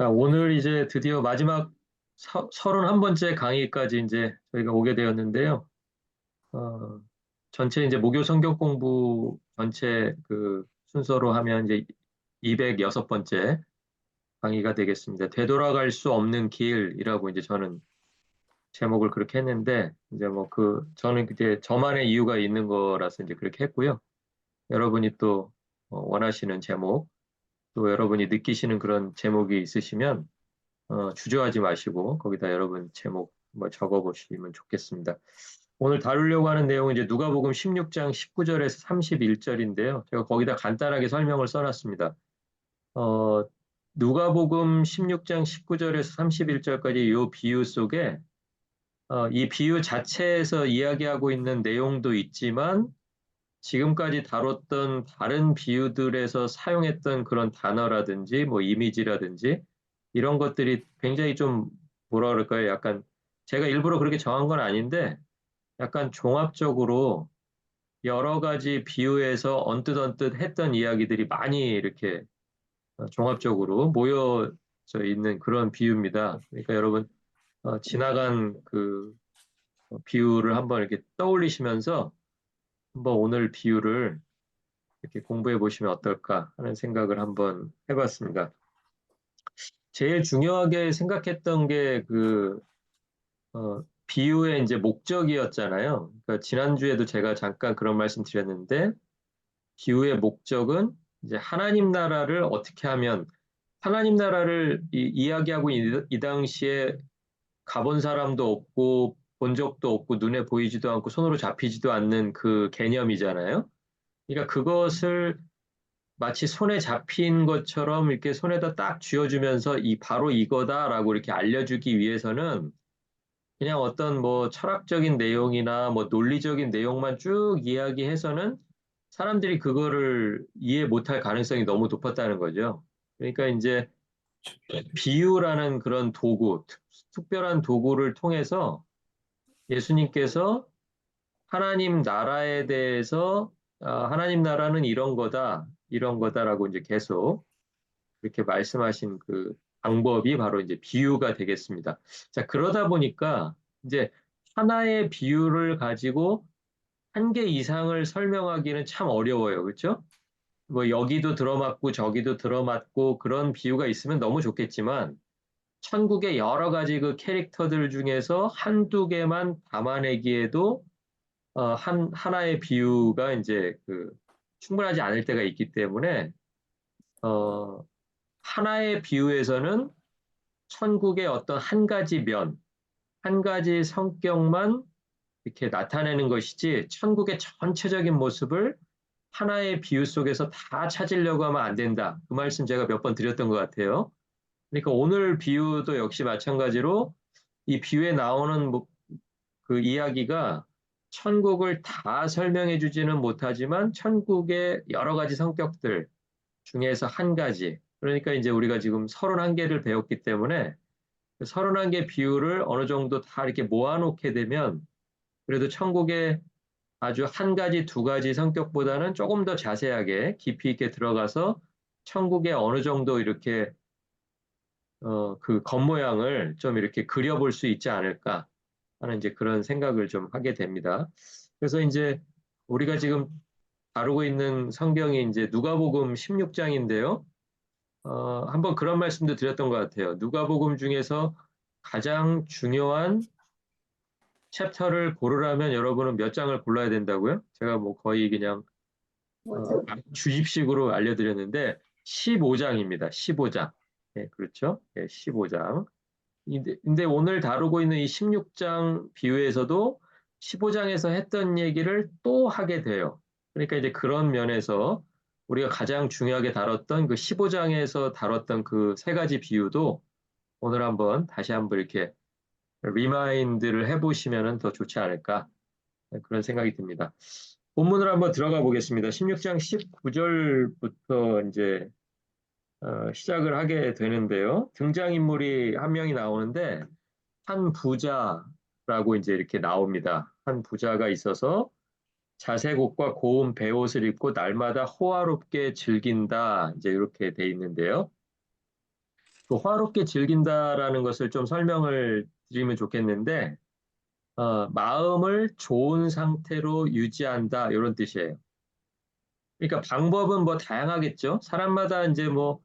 자, 오늘 이제 드디어 마지막 31번째 강의까지 이제 저희가 오게 되었는데요. 어, 전체 이제 무교 성경 공부 전체 그 순서로 하면 이제 206번째 강의가 되겠습니다. 되돌아갈 수 없는 길이라고 이제 저는 제목을 그렇게 했는데, 이제 뭐 저는 이제 저만의 이유가 있는 거라서 이제 그렇게 했고요. 여러분이 또 원하시는 제목, 또 여러분이 느끼시는 그런 제목이 있으시면 주저하지 마시고 거기다 여러분 제목 뭐 적어보시면 좋겠습니다. 오늘 다루려고 하는 내용은 이제 누가복음 16장 19절에서 31절인데요. 제가 거기다 간단하게 설명을 써놨습니다. 어, 누가복음 16장 19절에서 31절까지 이 비유 속에 이 비유 자체에서 이야기하고 있는 내용도 있지만 지금까지 다뤘던 다른 비유들에서 사용했던 그런 단어라든지 뭐 이미지라든지 이런 것들이 굉장히 좀 뭐라 그럴까요? 약간 제가 일부러 그렇게 정한 건 아닌데 약간 종합적으로 여러 가지 비유에서 언뜻언뜻 했던 이야기들이 많이 이렇게 종합적으로 모여져 있는 그런 비유입니다. 그러니까 여러분 지나간 그 비유를 한번 이렇게 떠올리시면서 한번 오늘 비유를 이렇게 공부해 보시면 어떨까 하는 생각을 한번 해봤습니다. 제일 중요하게 생각했던 게 비유의 이제 목적이었잖아요. 그러니까 지난주에도 제가 잠깐 그런 말씀 드렸는데, 비유의 목적은 이제 하나님 나라를 어떻게 하면, 하나님 나라를 이야기하고 이 당시에 가본 사람도 없고, 본 적도 없고, 눈에 보이지도 않고, 손으로 잡히지도 않는 그 개념이잖아요. 그러니까 그것을 마치 손에 잡힌 것처럼 이렇게 손에다 딱 쥐어주면서 바로 이거다라고 이렇게 알려주기 위해서는 그냥 어떤 뭐 철학적인 내용이나 뭐 논리적인 내용만 쭉 이야기해서는 사람들이 그거를 이해 못할 가능성이 너무 높았다는 거죠. 그러니까 이제 비유라는 그런 도구, 특별한 도구를 통해서 예수님께서 하나님 나라에 대해서 하나님 나라는 이런 거다라고 이제 계속 이렇게 말씀하신 그 방법이 바로 이제 비유가 되겠습니다. 자, 그러다 보니까 이제 하나의 비유를 가지고 한 개 이상을 설명하기는 참 어려워요. 그렇죠? 뭐 여기도 들어맞고 저기도 들어맞고 그런 비유가 있으면 너무 좋겠지만 천국의 여러 가지 그 캐릭터들 중에서 한두 개만 담아내기에도 하나의 비유가 이제 충분하지 않을 때가 있기 때문에 어, 하나의 비유에서는 천국의 어떤 한 가지 면, 한 가지 성격만 이렇게 나타내는 것이지 천국의 전체적인 모습을 하나의 비유 속에서 다 찾으려고 하면 안 된다. 그 말씀 제가 몇 번 드렸던 것 같아요. 그러니까 오늘 비유도 역시 마찬가지로 이 비유에 나오는 그 이야기가 천국을 다 설명해 주지는 못하지만 천국의 여러 가지 성격들 중에서 한 가지. 그러니까 이제 우리가 지금 31개를 배웠기 때문에 31개 비율을 어느 정도 다 이렇게 모아놓게 되면 그래도 천국의 아주 한 가지, 두 가지 성격보다는 조금 더 자세하게 깊이 있게 들어가서 천국의 어느 정도 이렇게 그 겉모양을 좀 이렇게 그려볼 수 있지 않을까 하는 이제 그런 생각을 좀 하게 됩니다. 그래서 이제 우리가 지금 다루고 있는 성경이 이제 누가복음 16장인데요. 한번 그런 말씀도 드렸던 것 같아요. 누가복음 중에서 가장 중요한 챕터를 고르라면 여러분은 몇 장을 골라야 된다고요? 제가 뭐 거의 그냥 주입식으로 알려드렸는데 15장입니다. 15장. 네, 그렇죠? 네, 15장. 근데 오늘 다루고 있는 이 16장 비유에서도 15장에서 했던 얘기를 또 하게 돼요. 그러니까 이제 그런 면에서 우리가 가장 중요하게 다뤘던 그 15장에서 다뤘던 그 세 가지 비유도 오늘 한번 다시 한번 이렇게 리마인드를 해보시면 더 좋지 않을까 그런 생각이 듭니다. 본문을 한번 들어가 보겠습니다. 16장 19절부터 이제 시작을 하게 되는데요. 등장인물이 한 명이 나오는데 한 부자라고 이제 이렇게 나옵니다. 한 부자가 있어서 자색 옷과 고운 베옷을 입고 날마다 호화롭게 즐긴다. 이제 이렇게 돼 있는데요. 그 화롭게 즐긴다라는 것을 좀 설명을 드리면 좋겠는데, 마음을 좋은 상태로 유지한다, 이런 뜻이에요. 그러니까 방법은 뭐 다양하겠죠. 사람마다 이제 뭐,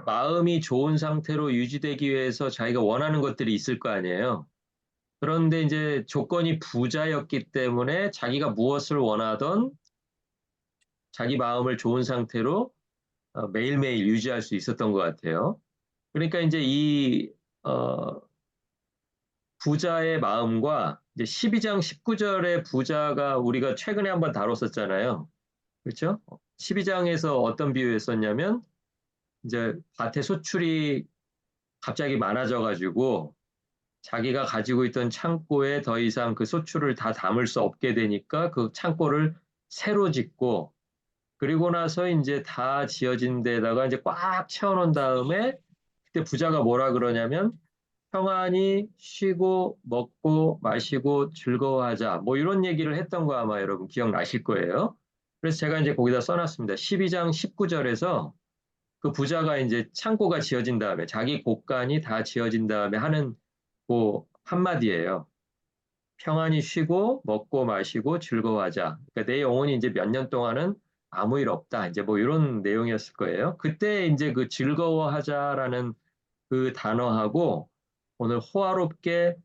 마음이 좋은 상태로 유지되기 위해서 자기가 원하는 것들이 있을 거 아니에요. 그런데 이제 조건이 부자였기 때문에 자기가 무엇을 원하던 자기 마음을 좋은 상태로 매일매일 유지할 수 있었던 것 같아요. 그러니까 이제 이 어, 부자의 마음과 이제 12장 19절의 부자가 우리가 최근에 한번 다뤘었잖아요. 그렇죠? 12장에서 어떤 비유였었냐면 이제 밭에 소출이 갑자기 많아져 가지고 자기가 가지고 있던 창고에 더 이상 그 소출을 다 담을 수 없게 되니까 그 창고를 새로 짓고 그리고 나서 이제 다 지어진 데다가 이제 꽉 채워놓은 다음에 그때 부자가 뭐라 그러냐면 평안히 쉬고 먹고 마시고 즐거워하자 뭐 이런 얘기를 했던 거 아마 여러분 기억나실 거예요. 그래서 제가 이제 거기다 써놨습니다. 12장 19절에서 그 부자가 이제 창고가 지어진 다음에 자기 곳간이 다 지어진 다음에 하는 그 한마디예요. 평안히 쉬고 먹고 마시고 즐거워하자. 그러니까 내 영혼이 이제 몇 년 동안은 아무 일 없다. 이제 뭐 이런 내용이었을 거예요. 그때 이제 그 즐거워하자라는 그 단어하고 오늘 호화롭게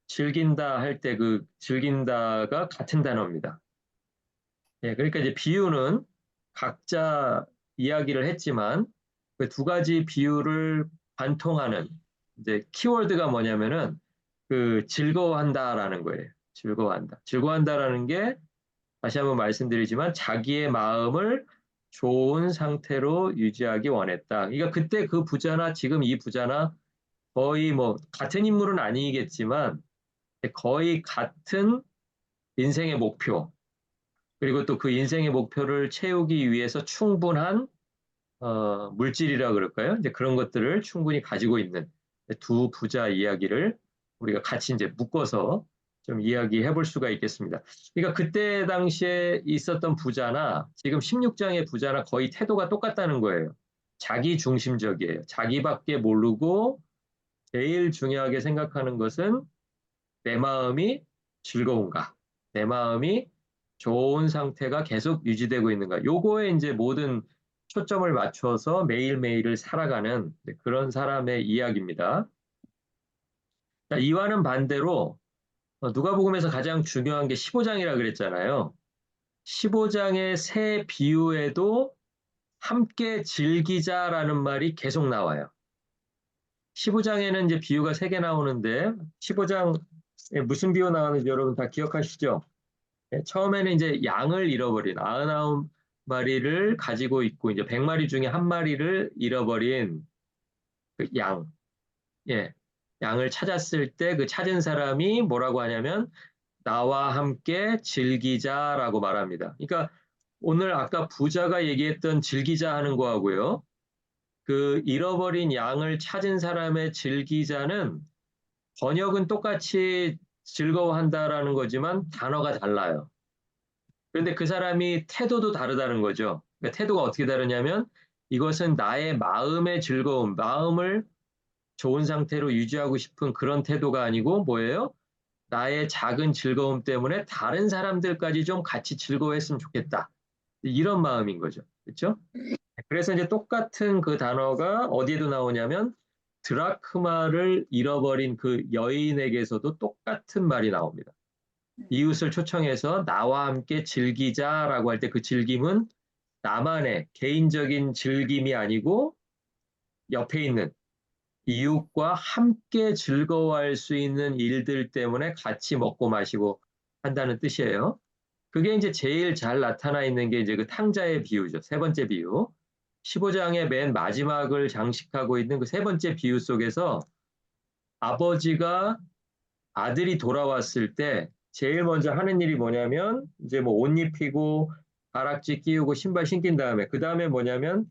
즐긴다 할 때 그 즐긴다가 같은 단어입니다. 예, 그러니까 이제 비유는 각자 이야기를 했지만 그 두 가지 비유를 관통하는 이제 키워드가 뭐냐면은 그 즐거워한다라는 거예요. 즐거워한다. 즐거워한다라는 게 다시 한번 말씀드리지만 자기의 마음을 좋은 상태로 유지하기 원했다. 그러니까 그때 그 부자나 지금 이 부자나 거의 뭐 같은 인물은 아니겠지만 거의 같은 인생의 목표 그리고 또 그 인생의 목표를 채우기 위해서 충분한 물질이라 그럴까요? 이제 그런 것들을 충분히 가지고 있는 두 부자 이야기를 우리가 같이 이제 묶어서 좀 이야기해 볼 수가 있겠습니다. 그러니까 그때 당시에 있었던 부자나 지금 16장의 부자나 거의 태도가 똑같다는 거예요. 자기 중심적이에요. 자기밖에 모르고 제일 중요하게 생각하는 것은 내 마음이 즐거운가? 내 마음이 좋은 상태가 계속 유지되고 있는가? 요거에 이제 모든 초점을 맞춰서 매일매일을 살아가는 그런 사람의 이야기입니다. 자, 이와는 반대로 누가복음에서 가장 중요한 게 15장이라 그랬잖아요. 15장의 새 비유에도 함께 즐기자라는 말이 계속 나와요. 15장에는 이제 비유가 세 개 나오는데 15장에 무슨 비유 나오는지 여러분 다 기억하시죠? 네, 처음에는 이제 양을 잃어버린 99마리를 가지고 있고 이제 100마리 중에 한 마리를 잃어버린 그 양, 예, 양을 찾았을 때 그 찾은 사람이 뭐라고 하냐면 나와 함께 즐기자라고 말합니다. 그러니까 오늘 아까 부자가 얘기했던 즐기자 하는 거하고요. 그 잃어버린 양을 찾은 사람의 즐기자는 번역은 똑같이 즐거워한다라는 거지만 단어가 달라요. 그런데 그 사람이 태도도 다르다는 거죠. 그러니까 태도가 어떻게 다르냐면 이것은 나의 마음의 즐거움, 마음을 좋은 상태로 유지하고 싶은 그런 태도가 아니고 뭐예요? 나의 작은 즐거움 때문에 다른 사람들까지 좀 같이 즐거워했으면 좋겠다. 이런 마음인 거죠. 그렇죠? 그래서 이제 똑같은 그 단어가 어디에도 나오냐면 드라크마를 잃어버린 그 여인에게서도 똑같은 말이 나옵니다. 이웃을 초청해서 나와 함께 즐기자라고 할 때 그 즐김은 나만의 개인적인 즐김이 아니고 옆에 있는 이웃과 함께 즐거워할 수 있는 일들 때문에 같이 먹고 마시고 한다는 뜻이에요. 그게 이제 제일 잘 나타나 있는 게 이제 그 탕자의 비유죠. 세 번째 비유. 15장의 맨 마지막을 장식하고 있는 그 세 번째 비유 속에서 아버지가 아들이 돌아왔을 때 제일 먼저 하는 일이 뭐냐면 이제 뭐 옷 입히고 가락지 끼우고 신발 신긴 다음에 그 다음에 뭐냐면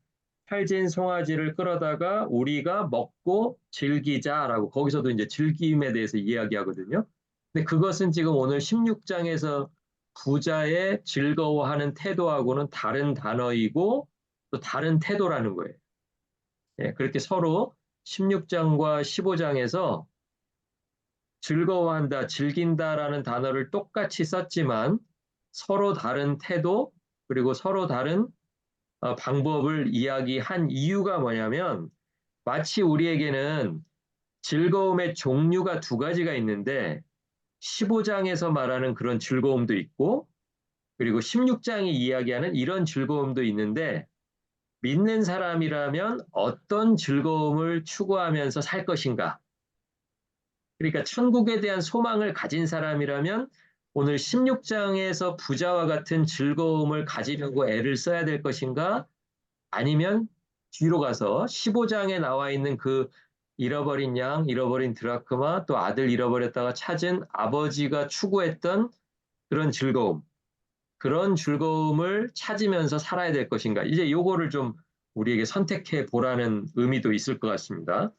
탈진 송아지를 끌어다가 우리가 먹고 즐기자라고 거기서도 이제 즐김에 대해서 이야기하거든요. 근데 그것은 지금 오늘 16장에서 부자의 즐거워하는 태도하고는 다른 단어이고 또 다른 태도라는 거예요. 예, 그렇게 서로 16장과 15장에서 즐거워한다, 즐긴다라는 단어를 똑같이 썼지만 서로 다른 태도, 그리고 서로 다른 방법을 이야기한 이유가 뭐냐면 마치 우리에게는 즐거움의 종류가 두 가지가 있는데 15장에서 말하는 그런 즐거움도 있고 그리고 16장이 이야기하는 이런 즐거움도 있는데 믿는 사람이라면 어떤 즐거움을 추구하면서 살 것인가? 그러니까 천국에 대한 소망을 가진 사람이라면 오늘 16장에서 부자와 같은 즐거움을 가지려고 애를 써야 될 것인가? 아니면 뒤로 가서 15장에 나와 있는 그 잃어버린 양, 잃어버린 드라크마, 또 아들 잃어버렸다가 찾은 아버지가 추구했던 그런 즐거움, 그런 즐거움을 찾으면서 살아야 될 것인가? 이제 요거를 좀 우리에게 선택해 보라는 의미도 있을 것 같습니다.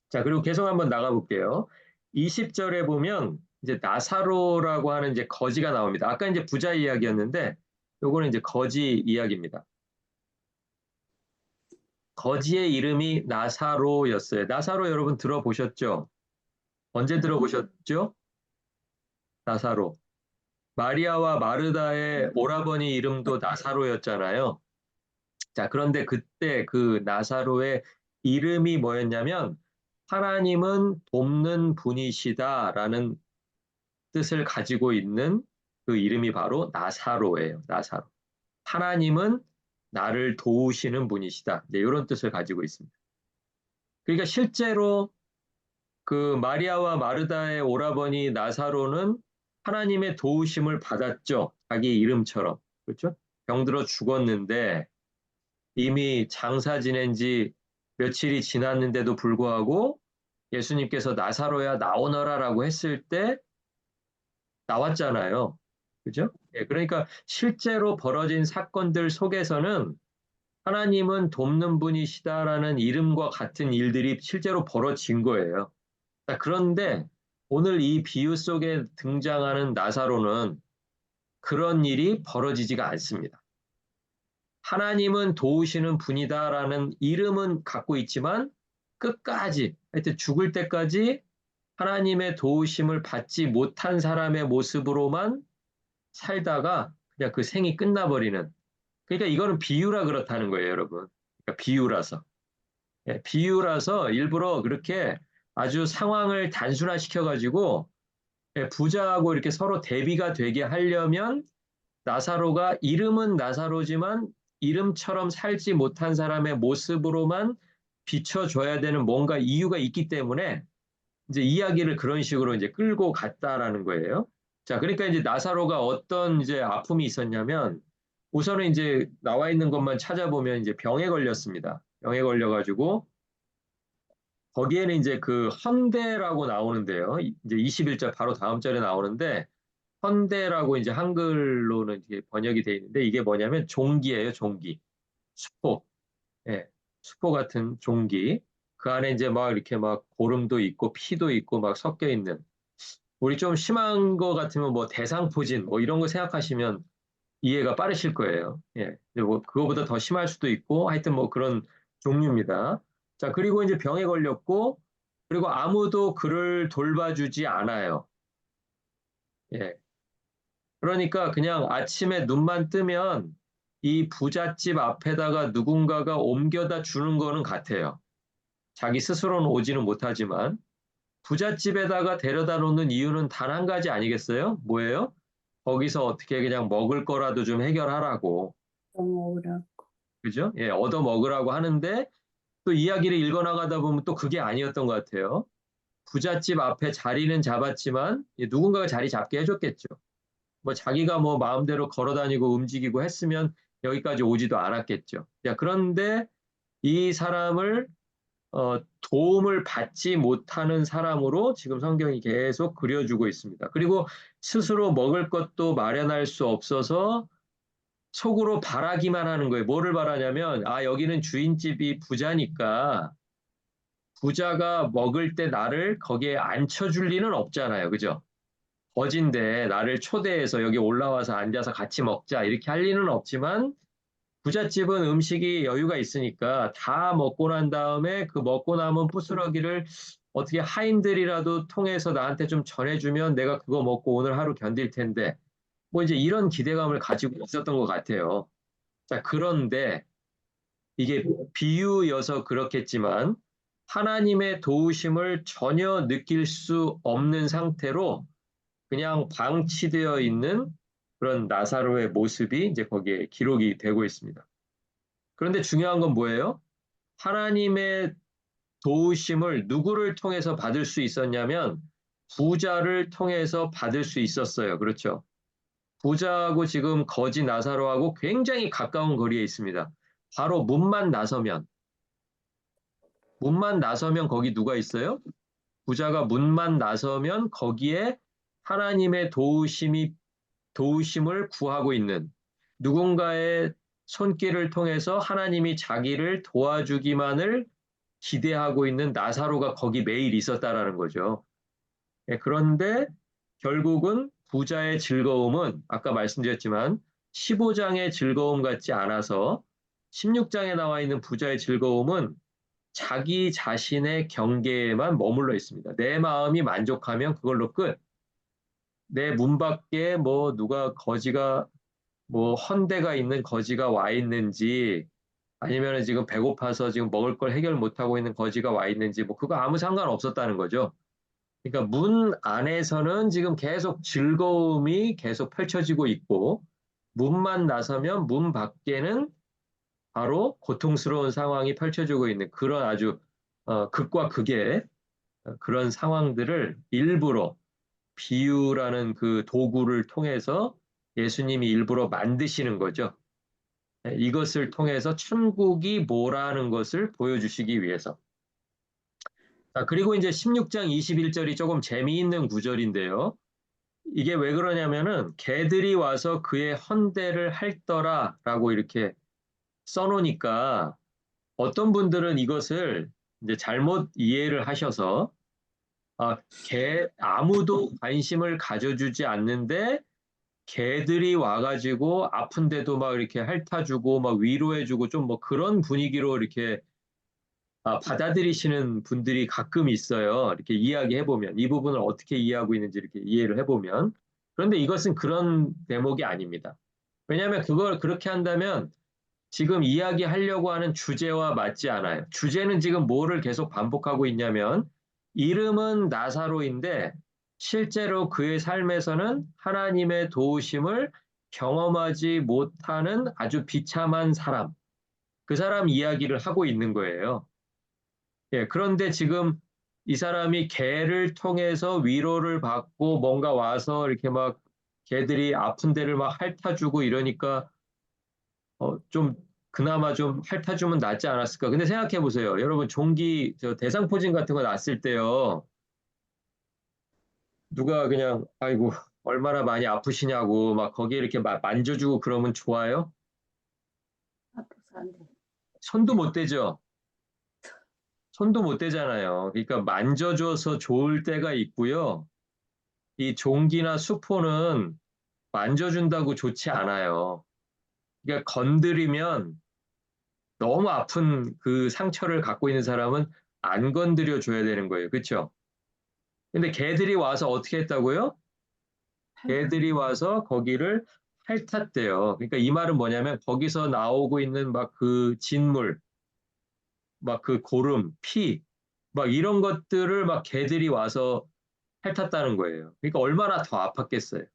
자, 그리고 계속 한번 나가 볼게요. 20절에 보면 이제 나사로라고 하는 이제 거지가 나옵니다. 아까 이제 부자 이야기였는데 요거는 이제 거지 이야기입니다. 거지의 이름이 나사로였어요. 나사로 여러분 들어보셨죠? 언제 들어보셨죠? 나사로. 마리아와 마르다의 오라버니 이름도 나사로였잖아요. 자, 그런데 그때 그 나사로의 이름이 뭐였냐면 하나님은 돕는 분이시다라는 뜻을 가지고 있는 그 이름이 바로 나사로예요. 나사로. 하나님은 나를 도우시는 분이시다. 이제 이런 뜻을 가지고 있습니다. 그러니까 실제로 그 마리아와 마르다의 오라버니 나사로는 하나님의 도우심을 받았죠. 자기 이름처럼. 그렇죠? 병들어 죽었는데 이미 장사 지낸 지 며칠이 지났는데도 불구하고 예수님께서 나사로야 나오너라라고 했을 때 나왔잖아요. 그죠? 예, 그러니까 실제로 벌어진 사건들 속에서는 하나님은 돕는 분이시다라는 이름과 같은 일들이 실제로 벌어진 거예요. 자, 그런데 오늘 이 비유 속에 등장하는 나사로는 그런 일이 벌어지지가 않습니다. 하나님은 도우시는 분이다라는 이름은 갖고 있지만 끝까지, 하여튼 죽을 때까지 하나님의 도우심을 받지 못한 사람의 모습으로만 살다가 그냥 그 생이 끝나버리는. 그러니까 이거는 비유라 그렇다는 거예요, 여러분. 그러니까 비유라서. 예, 비유라서 일부러 그렇게 아주 상황을 단순화시켜가지고 예, 부자하고 이렇게 서로 대비가 되게 하려면 나사로가 이름은 나사로지만 이름처럼 살지 못한 사람의 모습으로만 비춰줘야 되는 뭔가 이유가 있기 때문에 이제 이야기를 그런 식으로 이제 끌고 갔다라는 거예요. 자, 그러니까 이제 나사로가 어떤 이제 아픔이 있었냐면 우선은 이제 나와 있는 것만 찾아보면 이제 병에 걸렸습니다. 병에 걸려가지고 거기에는 이제 그 헌대라고 나오는데요. 이제 21절 바로 다음 절에 나오는데 헌대라고 이제 한글로는 이게 번역이 돼 있는데 이게 뭐냐면 종기예요, 종기. 수포. 예. 수포 같은 종기. 그 안에 이제 막 이렇게 막 고름도 있고 피도 있고 막 섞여 있는. 우리 좀 심한 거 같으면 뭐 대상포진 뭐 이런 거 생각하시면 이해가 빠르실 거예요. 예. 근데 뭐 그거보다 더 심할 수도 있고 하여튼 뭐 그런 종류입니다. 자, 그리고 이제 병에 걸렸고 그리고 아무도 그를 돌봐주지 않아요. 예. 그러니까 그냥 아침에 눈만 뜨면 이 부잣집 앞에다가 누군가가 옮겨다 주는 거는 같아요. 자기 스스로는 오지는 못하지만 부잣집에다가 데려다 놓는 이유는 단 한 가지 아니겠어요? 뭐예요? 거기서 어떻게 그냥 먹을 거라도 좀 해결하라고. 먹으라. 그죠? 예, 얻어 먹으라고 하는데 또 이야기를 읽어나가다 보면 또 그게 아니었던 것 같아요. 부잣집 앞에 자리는 잡았지만 누군가가 자리 잡게 해줬겠죠. 뭐 자기가 뭐 마음대로 걸어 다니고 움직이고 했으면 여기까지 오지도 않았겠죠. 야, 그런데 이 사람을 도움을 받지 못하는 사람으로 지금 성경이 계속 그려주고 있습니다. 그리고 스스로 먹을 것도 마련할 수 없어서 속으로 바라기만 하는 거예요. 뭐를 바라냐면, 아, 여기는 주인집이 부자니까 부자가 먹을 때 나를 거기에 앉혀줄 리는 없잖아요. 그죠? 거진데 나를 초대해서 여기 올라와서 앉아서 같이 먹자 이렇게 할 리는 없지만 부잣집은 음식이 여유가 있으니까 다 먹고 난 다음에 그 먹고 남은 부스러기를 어떻게 하인들이라도 통해서 나한테 좀 전해주면 내가 그거 먹고 오늘 하루 견딜 텐데 뭐 이제 이런 기대감을 가지고 있었던 것 같아요. 자, 그런데 이게 비유여서 그렇겠지만 하나님의 도우심을 전혀 느낄 수 없는 상태로 그냥 방치되어 있는 그런 나사로의 모습이 이제 거기에 기록이 되고 있습니다. 그런데 중요한 건 뭐예요? 하나님의 도우심을 누구를 통해서 받을 수 있었냐면 부자를 통해서 받을 수 있었어요. 그렇죠? 부자하고 지금 거지 나사로하고 굉장히 가까운 거리에 있습니다. 바로 문만 나서면 거기 누가 있어요? 부자가 문만 나서면 거기에 하나님의 도우심을 구하고 있는 누군가의 손길을 통해서 하나님이 자기를 도와주기만을 기대하고 있는 나사로가 거기 매일 있었다라는 거죠. 예, 그런데 결국은 부자의 즐거움은 아까 말씀드렸지만 15장의 즐거움 같지 않아서 16장에 나와 있는 부자의 즐거움은 자기 자신의 경계에만 머물러 있습니다. 내 마음이 만족하면 그걸로 끝. 내 문 밖에 뭐 누가 거지가 뭐 헌대가 있는 거지가 와 있는지 아니면 지금 배고파서 지금 먹을 걸 해결 못하고 있는 거지가 와 있는지 뭐 그거 아무 상관 없었다는 거죠. 그러니까 문 안에서는 지금 계속 즐거움이 계속 펼쳐지고 있고 문만 나서면 문 밖에는 바로 고통스러운 상황이 펼쳐지고 있는 그런 아주 극과 극의 그런 상황들을 일부러 비유라는 그 도구를 통해서 예수님이 일부러 만드시는 거죠. 이것을 통해서 천국이 뭐라는 것을 보여주시기 위해서. 자, 그리고 이제 16장 21절이 조금 재미있는 구절인데요. 이게 왜 그러냐면은 개들이 와서 그의 헌대를 할더라라고 이렇게 써놓으니까 어떤 분들은 이것을 이제 잘못 이해를 하셔서 아무도 관심을 가져주지 않는데 개들이 와가지고 아픈데도 막 이렇게 핥아주고 막 위로해주고 좀 뭐 그런 분위기로 이렇게 받아들이시는 분들이 가끔 있어요. 이렇게 이야기해보면 이 부분을 어떻게 이해하고 있는지 이렇게 이해를 해보면 그런데 이것은 그런 대목이 아닙니다. 왜냐하면 그걸 그렇게 한다면 지금 이야기하려고 하는 주제와 맞지 않아요. 주제는 지금 뭐를 계속 반복하고 있냐면 이름은 나사로인데 실제로 그의 삶에서는 하나님의 도우심을 경험하지 못하는 아주 비참한 사람, 그 사람 이야기를 하고 있는 거예요. 예, 그런데 지금 이 사람이 개를 통해서 위로를 받고 뭔가 와서 이렇게 막 개들이 아픈 데를 막 핥아주고 이러니까 좀 그나마 좀 핥아주면 낫지 않았을까. 근데 생각해 보세요. 여러분 저 대상포진 같은 거 났을 때요. 누가 그냥 아이고 얼마나 많이 아프시냐고 막 거기에 이렇게 만져주고 그러면 좋아요? 아파서 안 돼. 손도 못 대죠. 손도 못 대잖아요. 그러니까 만져줘서 좋을 때가 있고요. 이 종기나 수포는 만져준다고 좋지 않아요. 그러니까 건드리면 너무 아픈 그 상처를 갖고 있는 사람은 안 건드려 줘야 되는 거예요. 그렇죠? 근데 개들이 와서 어떻게 했다고요? 개들이 와서 거기를 핥았대요. 그러니까 이 말은 뭐냐면 거기서 나오고 있는 막 그 진물, 막 그 고름, 피, 막 이런 것들을 막 개들이 와서 핥았다는 거예요. 그러니까 얼마나 더 아팠겠어요.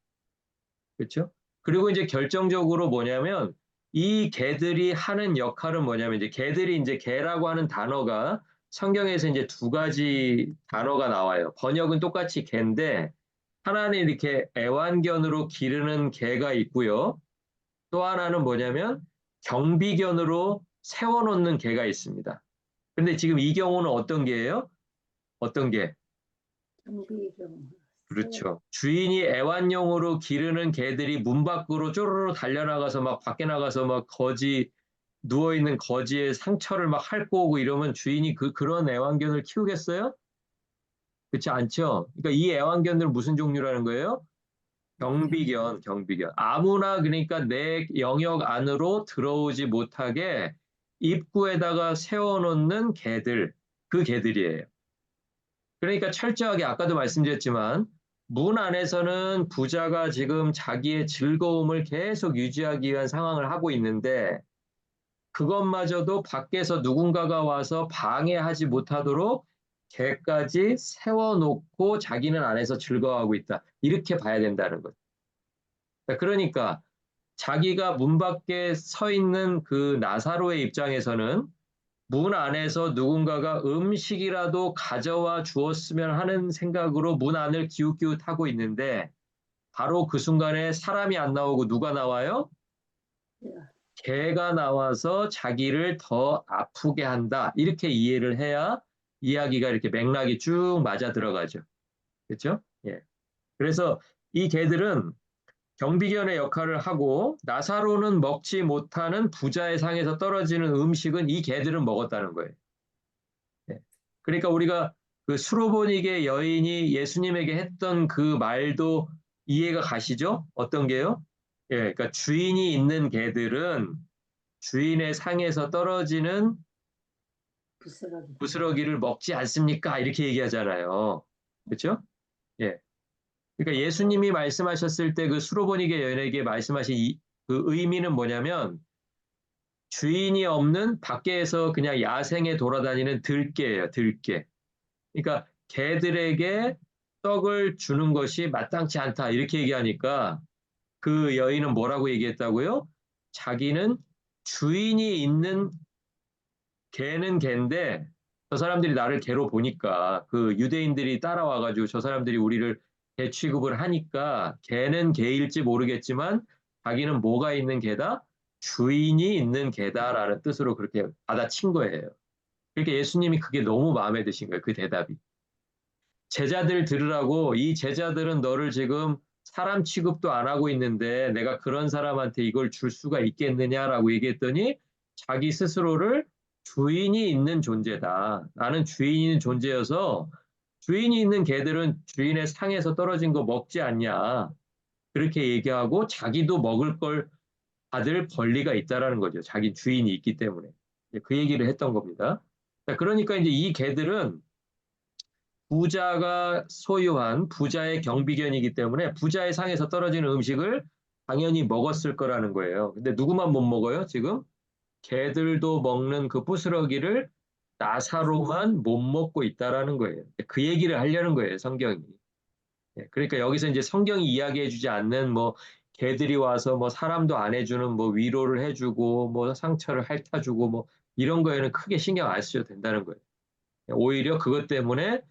그렇죠? 그리고 이제 결정적으로 뭐냐면 이 개들이 하는 역할은 뭐냐면 이제 개들이 이제 개라고 하는 단어가 성경에서 이제 두 가지 단어가 나와요. 번역은 똑같이 개인데 하나는 이렇게 애완견으로 기르는 개가 있고요. 또 하나는 뭐냐면 경비견으로 세워놓는 개가 있습니다. 근데 지금 이 경우는 어떤 개예요? 어떤 개? 경비병. 그렇죠. 주인이 애완용으로 기르는 개들이 문 밖으로 쪼르르 달려나가서 막 밖에 나가서 막 누워있는 거지의 상처를 막 핥고 오고 이러면 주인이 그런 애완견을 키우겠어요? 그렇지 않죠? 그러니까 이 애완견들은 무슨 종류라는 거예요? 경비견. 아무나 그러니까 내 영역 안으로 들어오지 못하게 입구에다가 세워놓는 개들, 그 개들이에요. 그러니까 철저하게 아까도 말씀드렸지만 문 안에서는 부자가 지금 자기의 즐거움을 계속 유지하기 위한 상황을 하고 있는데 그것마저도 밖에서 누군가가 와서 방해하지 못하도록 개까지 세워놓고 자기는 안에서 즐거워하고 있다. 이렇게 봐야 된다는 거죠. 그러니까 자기가 문 밖에 서 있는 그 나사로의 입장에서는 문 안에서 누군가가 음식이라도 가져와 주었으면 하는 생각으로 문 안을 기웃기웃하고 있는데 바로 그 순간에 사람이 안 나오고 누가 나와요? 예. 개가 나와서 자기를 더 아프게 한다. 이렇게 이해를 해야 이야기가 이렇게 맥락이 쭉 맞아 들어가죠. 그렇죠? 예. 그래서 이 개들은 경비견의 역할을 하고 나사로는 먹지 못하는 부자의 상에서 떨어지는 음식은 이 개들은 먹었다는 거예요. 예. 그러니까 우리가 그 수로보니게 여인이 예수님에게 했던 그 말도 이해가 가시죠? 어떤 게요? 예, 그러니까 주인이 있는 개들은 주인의 상에서 떨어지는 부스러기. 부스러기를 먹지 않습니까? 이렇게 얘기하잖아요. 그렇죠? 예. 그러니까 예수님이 말씀하셨을 때 그 수로보니게 여인에게 말씀하신 그 의미는 뭐냐면 주인이 없는 밖에서 그냥 야생에 돌아다니는 들개예요, 들개. 그러니까 개들에게 떡을 주는 것이 마땅치 않다. 이렇게 얘기하니까 그 여인은 뭐라고 얘기했다고요? 자기는 주인이 있는 개는 개인데 저 사람들이 나를 개로 보니까 그 유대인들이 따라와가지고 저 사람들이 우리를 개 취급을 하니까 개는 개일지 모르겠지만 자기는 뭐가 있는 개다? 주인이 있는 개다라는 뜻으로 그렇게 받아친 거예요. 그러니까 예수님이 그게 너무 마음에 드신 거예요. 그 대답이. 제자들 들으라고 이 제자들은 너를 지금 사람 취급도 안 하고 있는데 내가 그런 사람한테 이걸 줄 수가 있겠느냐라고 얘기했더니 자기 스스로를 주인이 있는 존재다. 나는 주인이 있는 존재여서 주인이 있는 개들은 주인의 상에서 떨어진 거 먹지 않냐. 그렇게 얘기하고 자기도 먹을 걸 받을 권리가 있다라는 거죠. 자기 주인이 있기 때문에. 그 얘기를 했던 겁니다. 그러니까 이제 이 개들은 부자가 소유한 부자의 경비견이기 때문에 부자의 상에서 떨어지는 음식을 당연히 먹었을 거라는 거예요. 근데 누구만 못 먹어요, 지금? 개들도 먹는 그 부스러기를 나사로만 못 먹고 있다라는 거예요. 그 얘기를 하려는 거예요, 성경이. 그러니까 여기서 이제 성경이 이야기해주지 않는 뭐 개들이 와서 뭐 사람도 안 해주는 뭐 위로를 해주고 뭐 상처를 핥아주고 뭐 이런 거에는 크게 신경 안 쓰셔도 된다는 거예요. 오히려 그것 때문에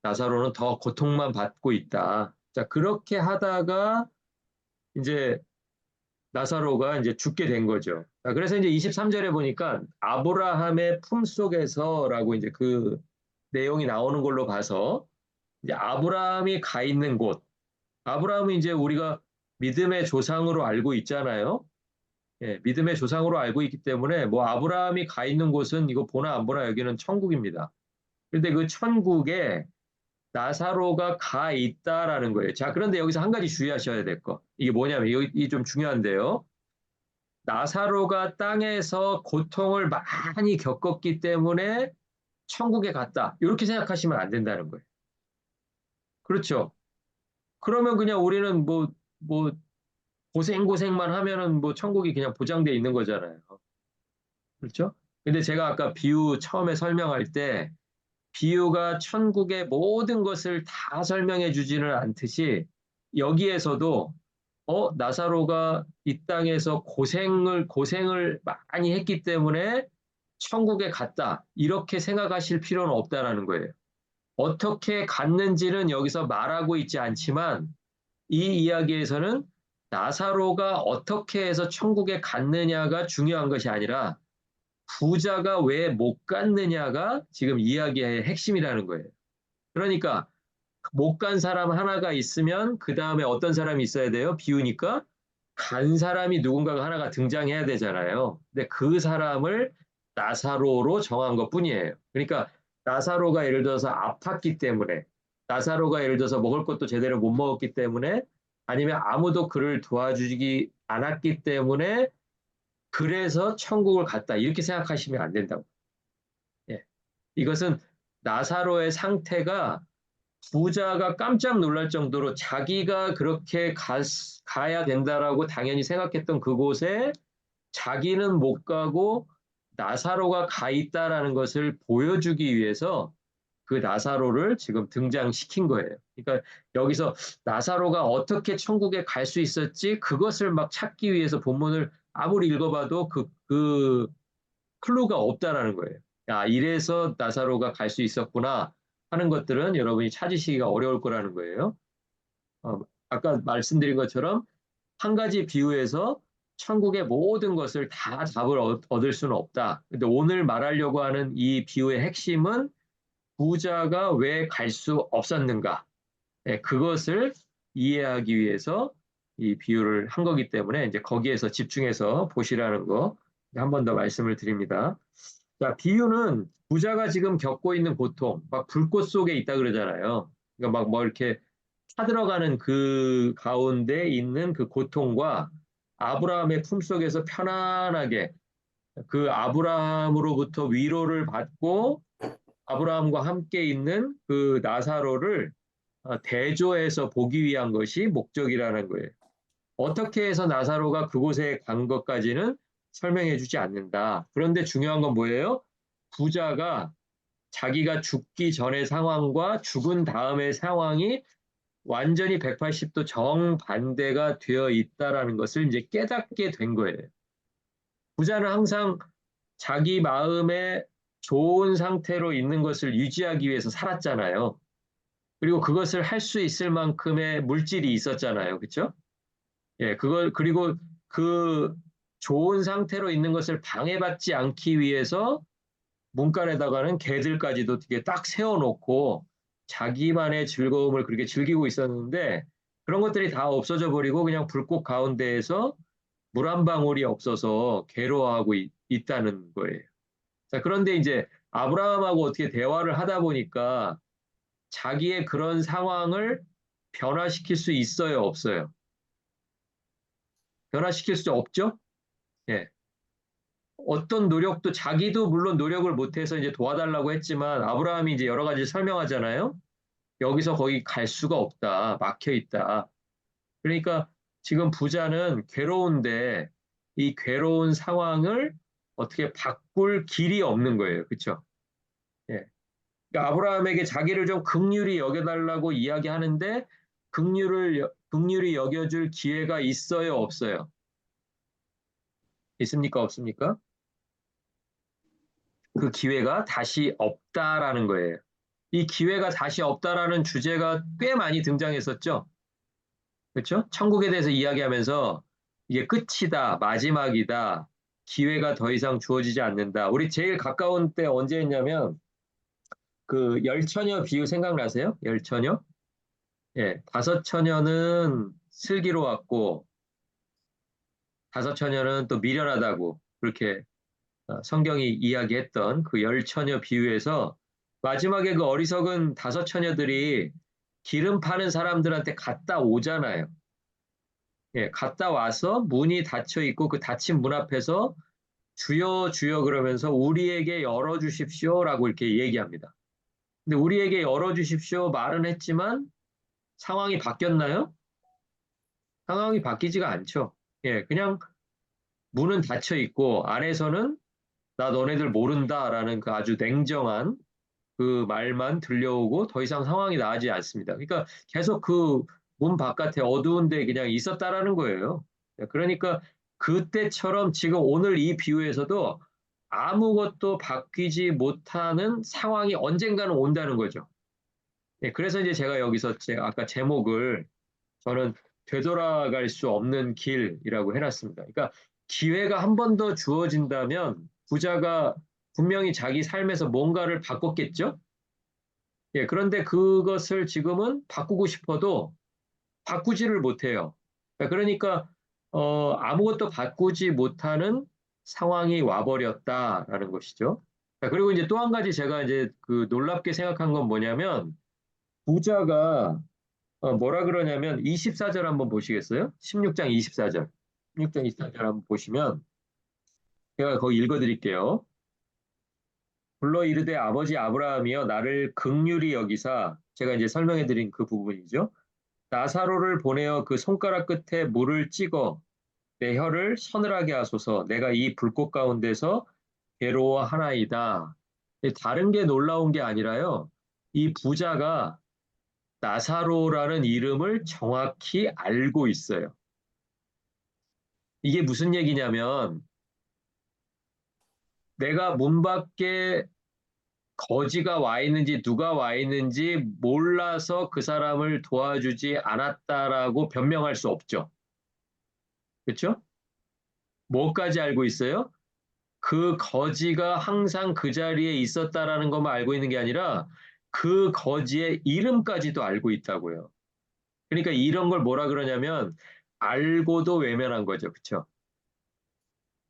나사로는 더 고통만 받고 있다. 자, 그렇게 하다가 이제 나사로가 이제 죽게 된 거죠. 자, 그래서 이제 23절에 보니까 아브라함의 품속에서라고 이제 그 내용이 나오는 걸로 봐서 이제 아브라함이 가 있는 곳, 아브라함은 이제 우리가 믿음의 조상으로 알고 있잖아요. 예, 믿음의 조상으로 알고 있기 때문에 뭐 아브라함이 가 있는 곳은 이거 보나 안 보나 여기는 천국입니다. 근데 그 천국에 나사로가 가 있다라는 거예요. 자, 그런데 여기서 한 가지 주의하셔야 될 거. 이게 뭐냐면, 이게 좀 중요한데요. 나사로가 땅에서 고통을 많이 겪었기 때문에 천국에 갔다. 이렇게 생각하시면 안 된다는 거예요. 그렇죠. 그러면 그냥 우리는 뭐, 고생고생만 하면은 뭐 천국이 그냥 보장돼 있는 거잖아요. 그렇죠? 근데 제가 아까 비유 처음에 설명할 때 비유가 천국의 모든 것을 다 설명해 주지는 않듯이 여기에서도 나사로가 이 땅에서 고생을 많이 했기 때문에 천국에 갔다. 이렇게 생각하실 필요는 없다라는 거예요. 어떻게 갔는지는 여기서 말하고 있지 않지만 이 이야기에서는 나사로가 어떻게 해서 천국에 갔느냐가 중요한 것이 아니라 부자가 왜 못 갔느냐가 지금 이야기의 핵심이라는 거예요. 그러니까 못 간 사람 하나가 있으면 그 다음에 어떤 사람이 있어야 돼요? 비우니까 간 사람이 누군가가 하나가 등장해야 되잖아요. 근데 그 사람을 나사로로 정한 것 뿐이에요. 그러니까 나사로가 예를 들어서 아팠기 때문에 나사로가 예를 들어서 먹을 것도 제대로 못 먹었기 때문에 아니면 아무도 그를 도와주지 않았기 때문에 그래서 천국을 갔다. 이렇게 생각하시면 안 된다고. 예. 이것은 나사로의 상태가 부자가 깜짝 놀랄 정도로 자기가 그렇게 가야 된다라고 당연히 생각했던 그곳에 자기는 못 가고 나사로가 가 있다라는 것을 보여주기 위해서 그 나사로를 지금 등장시킨 거예요. 그러니까 여기서 나사로가 어떻게 천국에 갈 수 있었지? 그것을 막 찾기 위해서 본문을 아무리 읽어봐도 그 클루가 없다라는 거예요. 야, 이래서 나사로가 갈 수 있었구나 하는 것들은 여러분이 찾으시기가 어려울 거라는 거예요. 어, 아까 말씀드린 것처럼 한 가지 비유에서 천국의 모든 것을 다 답을 얻을 수는 없다. 근데 오늘 말하려고 하는 이 비유의 핵심은 부자가 왜 갈 수 없었는가? 네, 그것을 이해하기 위해서 이 비유를 한 거기 때문에 이제 거기에서 집중해서 보시라는 거 한 번 더 말씀을 드립니다. 자, 비유는 부자가 지금 겪고 있는 고통, 막 불꽃 속에 있다 그러잖아요. 그러니까 막 뭐 이렇게 타들어가는 그 가운데 있는 그 고통과 아브라함의 품속에서 편안하게 그 아브라함으로부터 위로를 받고 아브라함과 함께 있는 그 나사로를 대조해서 보기 위한 것이 목적이라는 거예요. 어떻게 해서 나사로가 그곳에 간 것까지는 설명해 주지 않는다. 그런데 중요한 건 뭐예요? 부자가 자기가 죽기 전의 상황과 죽은 다음의 상황이 완전히 180도 정반대가 되어 있다라는 것을 이제 깨닫게 된 거예요. 부자는 항상 자기 마음에 좋은 상태로 있는 것을 유지하기 위해서 살았잖아요. 그리고 그것을 할 수 있을 만큼의 물질이 있었잖아요. 그렇죠? 예, 그리고 그 좋은 상태로 있는 것을 방해받지 않기 위해서 문간에다가는 개들까지도 되게 딱 세워놓고 자기만의 즐거움을 그렇게 즐기고 있었는데 그런 것들이 다 없어져 버리고 그냥 불꽃 가운데에서 물 한 방울이 없어서 괴로워하고 있다는 거예요. 자, 그런데 이제 아브라함하고 어떻게 대화를 하다 보니까 자기의 그런 상황을 변화시킬 수 있어요, 없어요? 변화시킬 수 없죠? 예. 어떤 노력도 자기도 물론 노력을 못해서 이제 도와달라고 했지만 아브라함이 이제 여러 가지 설명하잖아요. 여기서 거기 갈 수가 없다. 막혀 있다. 그러니까 지금 부자는 괴로운데 이 괴로운 상황을 어떻게 바꿀 길이 없는 거예요. 그렇죠? 예. 그러니까 아브라함에게 자기를 좀 긍휼히 여겨달라고 이야기하는데 긍휼히 여겨줄 기회가 있어요, 없어요? 있습니까, 없습니까? 그 기회가 다시 없다라는 거예요. 이 기회가 다시 없다라는 주제가 꽤 많이 등장했었죠. 그렇죠? 천국에 대해서 이야기하면서 이게 끝이다, 마지막이다, 기회가 더 이상 주어지지 않는다. 우리 제일 가까운 때 언제였냐면 그 열처녀 비유 생각나세요? 열처녀? 예, 다섯 처녀는 슬기로웠고 다섯 처녀는 또 미련하다고 그렇게 성경이 이야기했던 그 열처녀 비유에서 마지막에 그 어리석은 다섯 처녀들이 기름 파는 사람들한테 갔다 오잖아요. 예, 갔다 와서 문이 닫혀 있고 그 닫힌 문 앞에서 주여 주여 그러면서 우리에게 열어주십시오라고 이렇게 얘기합니다. 근데 우리에게 열어주십시오 말은 했지만 상황이 바뀌었나요? 상황이 바뀌지가 않죠. 예, 그냥 문은 닫혀 있고 안에서는 나 너네들 모른다라는 그 아주 냉정한 그 말만 들려오고 더 이상 상황이 나아지지 않습니다. 그러니까 계속 그 문 바깥에 어두운 데 그냥 있었다라는 거예요. 그러니까 그때처럼 지금 오늘 이 비유에서도 아무것도 바뀌지 못하는 상황이 언젠가는 온다는 거죠. 그래서 이제 제가 여기서 아까 제목을 저는 되돌아갈 수 없는 길이라고 해놨습니다. 그러니까 기회가 한 번 더 주어진다면 부자가 분명히 자기 삶에서 뭔가를 바꿨겠죠? 예, 그런데 그것을 지금은 바꾸고 싶어도 바꾸지를 못해요. 그러니까 아무것도 바꾸지 못하는 상황이 와버렸다라는 것이죠. 그리고 이제 또 한 가지 제가 이제 그 놀랍게 생각한 건 뭐냐면 부자가 뭐라 그러냐면 24절 한번 보시겠어요? 16장 24절. 16장 24절 한번 보시면 제가 거기 읽어드릴게요. 불러 이르되 아버지 아브라함이여 나를 긍휼히 여기사 제가 이제 설명해드린 그 부분이죠. 나사로를 보내어 그 손가락 끝에 물을 찍어 내 혀를 서늘하게 하소서 내가 이 불꽃 가운데서 괴로워하나이다. 다른 게 놀라운 게 아니라요. 이 부자가 나사로라는 이름을 정확히 알고 있어요. 이게 무슨 얘기냐면 내가 문 밖에 거지가 와 있는지 누가 와 있는지 몰라서 그 사람을 도와주지 않았다라고 변명할 수 없죠. 그렇죠? 뭐까지 알고 있어요? 그 거지가 항상 그 자리에 있었다라는 것만 알고 있는 게 아니라 그 거지의 이름까지도 알고 있다고요. 그러니까 이런 걸 뭐라 그러냐면 알고도 외면한 거죠. 그렇죠?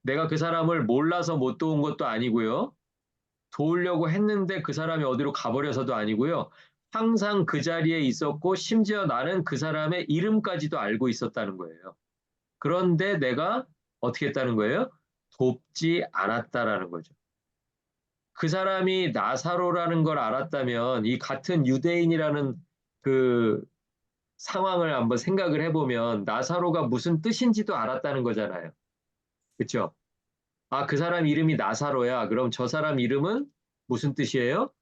내가 그 사람을 몰라서 못 도운 것도 아니고요. 도우려고 했는데 그 사람이 어디로 가버려서도 아니고요. 항상 그 자리에 있었고 심지어 나는 그 사람의 이름까지도 알고 있었다는 거예요. 그런데 내가 어떻게 했다는 거예요? 돕지 않았다라는 거죠. 그 사람이 나사로라는 걸 알았다면 이 같은 유대인이라는 그 상황을 한번 생각을 해보면 나사로가 무슨 뜻인지도 알았다는 거잖아요. 그렇죠? 아, 그 사람 이름이 나사로야. 그럼 저 사람 이름은 무슨 뜻이에요?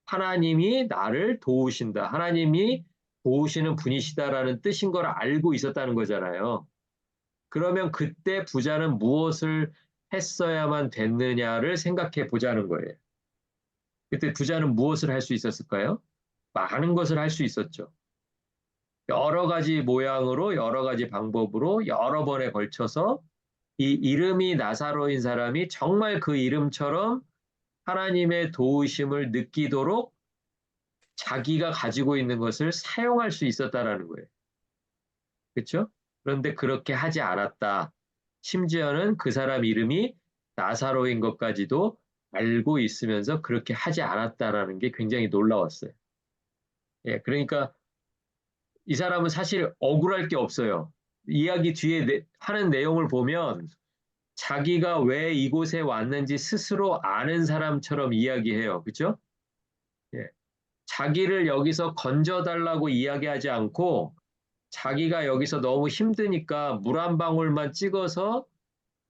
하나님이 나를 도우신다. 하나님이 도우시는 분이시다라는 뜻인 걸 알고 있었다는 거잖아요. 그러면 그때 부자는 무엇을 했어야만 됐느냐를 생각해 보자는 거예요. 그때 부자는 무엇을 할 수 있었을까요? 많은 것을 할 수 있었죠. 여러 가지 모양으로, 여러 가지 방법으로, 여러 번에 걸쳐서 이 이름이 나사로인 사람이 정말 그 이름처럼 하나님의 도우심을 느끼도록 자기가 가지고 있는 것을 사용할 수 있었다라는 거예요. 그렇죠? 그런데 그렇게 하지 않았다. 심지어는 그 사람 이름이 나사로인 것까지도 알고 있으면서 그렇게 하지 않았다라는 게 굉장히 놀라웠어요. 예, 그러니까 이 사람은 사실 억울할 게 없어요. 이야기 뒤에 하는 내용을 보면 자기가 왜 이곳에 왔는지 스스로 아는 사람처럼 이야기해요. 그렇죠? 예. 자기를 여기서 건져달라고 이야기하지 않고 자기가 여기서 너무 힘드니까 물 한 방울만 찍어서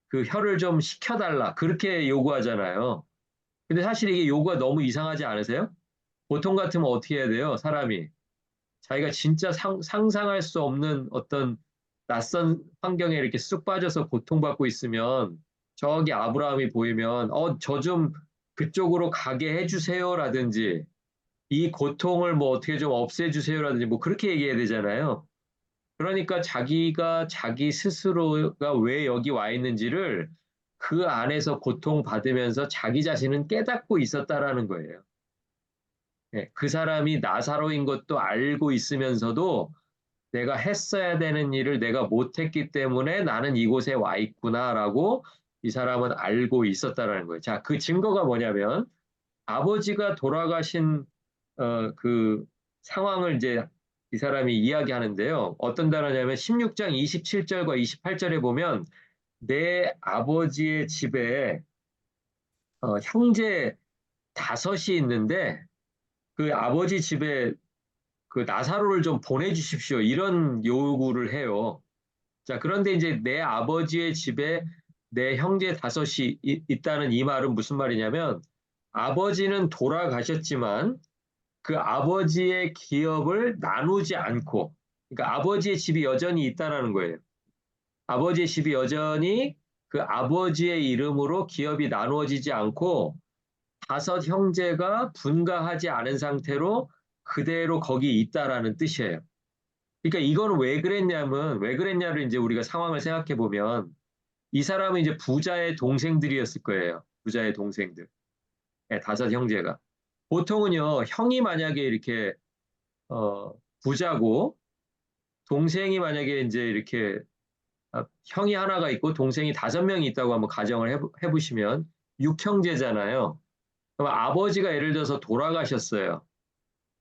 그 혀를 좀 식혀달라. 그렇게 요구하잖아요. 근데 사실 이게 요구가 너무 이상하지 않으세요? 보통 같으면 어떻게 해야 돼요? 사람이. 자기가 진짜 상상할 수 없는 어떤 낯선 환경에 이렇게 쑥 빠져서 고통받고 있으면 저기 아브라함이 보이면 저 좀 그쪽으로 가게 해주세요라든지 이 고통을 뭐 어떻게 좀 없애주세요라든지 뭐 그렇게 얘기해야 되잖아요. 그러니까 자기가 자기 스스로가 왜 여기 와 있는지를 그 안에서 고통받으면서 자기 자신은 깨닫고 있었다라는 거예요. 예, 그 사람이 나사로인 것도 알고 있으면서도 내가 했어야 되는 일을 내가 못했기 때문에 나는 이곳에 와 있구나라고 이 사람은 알고 있었다라는 거예요. 자, 그 증거가 뭐냐면 아버지가 돌아가신 그 상황을 이제 이 사람이 이야기하는데요. 어떤 단어냐면 16장 27절과 28절에 보면 내 아버지의 집에 형제 다섯이 있는데 그 아버지 집에 그 나사로를 좀 보내주십시오. 이런 요구를 해요. 자, 그런데 이제 내 아버지의 집에 내 형제 다섯이 있다는 이 말은 무슨 말이냐면 아버지는 돌아가셨지만 그 아버지의 기업을 나누지 않고, 그러니까 아버지의 집이 여전히 있다라는 거예요. 아버지의 집이 여전히 그 아버지의 이름으로 기업이 나누어지지 않고 다섯 형제가 분가하지 않은 상태로 그대로 거기 있다라는 뜻이에요. 그러니까 이건 왜 그랬냐를 이제 우리가 상황을 생각해 보면 이 사람은 이제 부자의 동생들이었을 거예요. 부자의 동생들. 네, 다섯 형제가. 보통은요, 형이 만약에 이렇게 부자고 동생이 만약에 이제 이렇게 형이 하나가 있고 동생이 다섯 명이 있다고 한번 가정을 해보시면 육형제잖아요. 그럼 아버지가 예를 들어서 돌아가셨어요.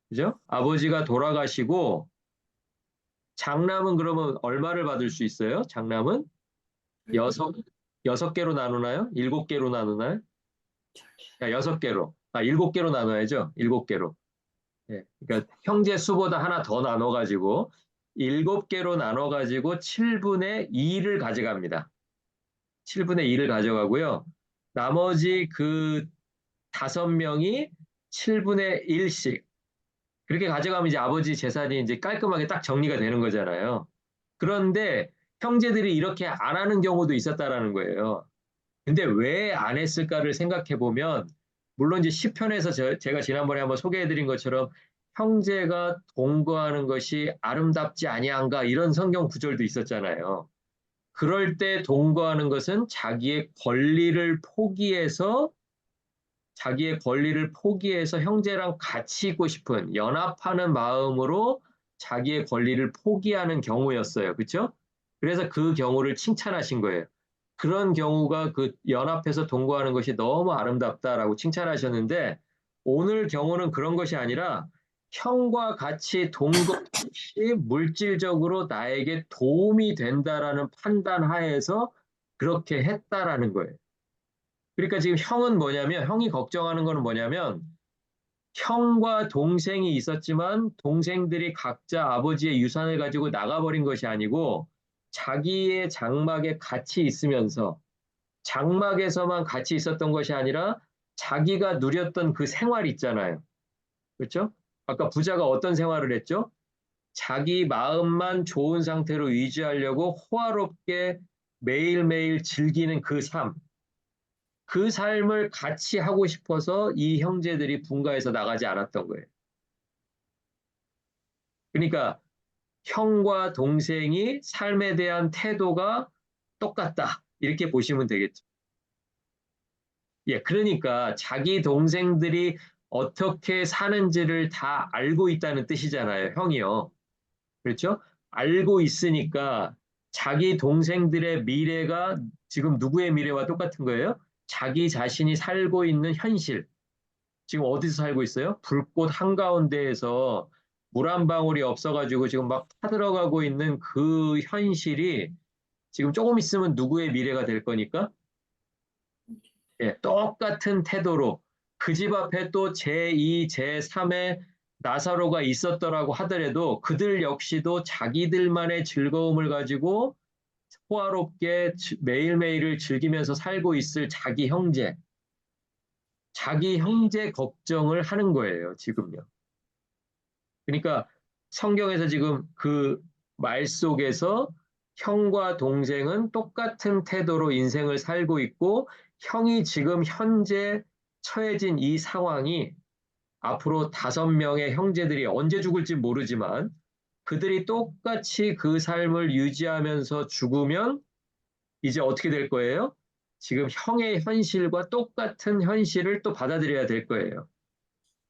그죠? 아버지가 돌아가시고 장남은 그러면 얼마를 받을 수 있어요? 장남은 여섯 여섯 개로 나누나요? 일곱 개로 나누나요? 여섯 개로. 일곱 개로 나눠야죠. 일곱 개로. 예, 그러니까 형제 수보다 하나 더 나눠가지고 일곱 개로 나눠가지고 7분의 2를 가져갑니다. 7분의 2를 가져가고요. 나머지 그 다섯 명이 7분의 1씩 그렇게 가져가면 이제 아버지 재산이 이제 깔끔하게 딱 정리가 되는 거잖아요. 그런데 형제들이 이렇게 안 하는 경우도 있었다라는 거예요. 근데 왜 안 했을까를 생각해 보면 물론 이제 시편에서 제가 지난번에 한번 소개해 드린 것처럼 형제가 동거하는 것이 아름답지 아니한가 이런 성경 구절도 있었잖아요. 그럴 때 동거하는 것은 자기의 권리를 포기해서 형제랑 같이 있고 싶은 연합하는 마음으로 자기의 권리를 포기하는 경우였어요. 그렇죠? 그래서 그 경우를 칭찬하신 거예요. 그런 경우가 그 연합해서 동거하는 것이 너무 아름답다라고 칭찬하셨는데 오늘 경우는 그런 것이 아니라 형과 같이 동거시 물질적으로 나에게 도움이 된다라는 판단 하에서 그렇게 했다라는 거예요. 그러니까 지금 형이 걱정하는 거는 뭐냐면 형과 동생이 있었지만 동생들이 각자 아버지의 유산을 가지고 나가버린 것이 아니고 자기의 장막에 같이 있으면서 장막에서만 같이 있었던 것이 아니라 자기가 누렸던 그 생활 있잖아요. 그렇죠? 아까 부자가 어떤 생활을 했죠? 자기 마음만 좋은 상태로 유지하려고 호화롭게 매일매일 즐기는 그 삶. 그 삶을 같이 하고 싶어서 이 형제들이 분가해서 나가지 않았던 거예요. 그러니까 형과 동생이 삶에 대한 태도가 똑같다. 이렇게 보시면 되겠죠. 예, 그러니까 자기 동생들이 어떻게 사는지를 다 알고 있다는 뜻이잖아요, 형이요. 그렇죠? 알고 있으니까 자기 동생들의 미래가 지금 누구의 미래와 똑같은 거예요? 자기 자신이 살고 있는 현실. 지금 어디서 살고 있어요? 불꽃 한가운데에서 물 한 방울이 없어가지고 지금 막 타들어가고 있는 그 현실이 지금 조금 있으면 누구의 미래가 될 거니까 예, 똑같은 태도로 그 집 앞에 또 제2, 제3의 나사로가 있었더라고 하더라도 그들 역시도 자기들만의 즐거움을 가지고 호화롭게 매일매일을 즐기면서 살고 있을 자기 형제 걱정을 하는 거예요, 지금요. 그러니까 성경에서 지금 그 말 속에서 형과 동생은 똑같은 태도로 인생을 살고 있고 형이 지금 현재 처해진 이 상황이 앞으로 다섯 명의 형제들이 언제 죽을지 모르지만 그들이 똑같이 그 삶을 유지하면서 죽으면 이제 어떻게 될 거예요? 지금 형의 현실과 똑같은 현실을 또 받아들여야 될 거예요.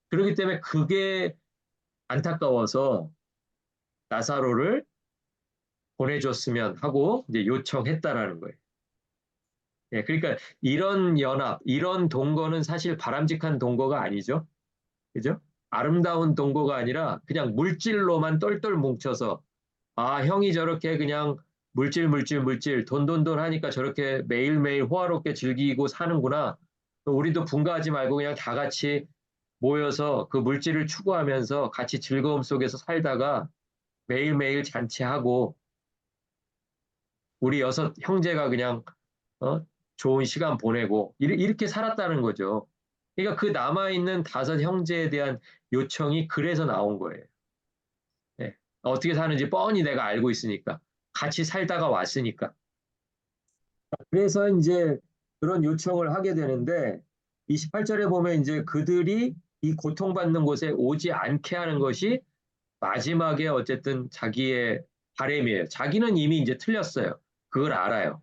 그렇기 때문에 그게 안타까워서 나사로를 보내줬으면 하고 이제 요청했다라는 거예요. 예, 그러니까 이런 연합, 이런 동거는 사실 바람직한 동거가 아니죠. 그죠? 아름다운 동거가 아니라 그냥 물질로만 똘똘 뭉쳐서 형이 저렇게 그냥 물질 돈 하니까 저렇게 매일매일 호화롭게 즐기고 사는구나. 우리도 분가하지 말고 그냥 다 같이 모여서 그 물질을 추구하면서 같이 즐거움 속에서 살다가 매일매일 잔치하고 우리 여섯 형제가 그냥 어? 좋은 시간 보내고 이렇게 살았다는 거죠. 그러니까 그 남아있는 다섯 형제에 대한 요청이 그래서 나온 거예요. 네. 어떻게 사는지 뻔히 내가 알고 있으니까. 같이 살다가 왔으니까. 그래서 이제 그런 요청을 하게 되는데 28절에 보면 이제 그들이 이 고통받는 곳에 오지 않게 하는 것이 마지막에 어쨌든 자기의 바람이에요. 자기는 이미 이제 틀렸어요. 그걸 알아요.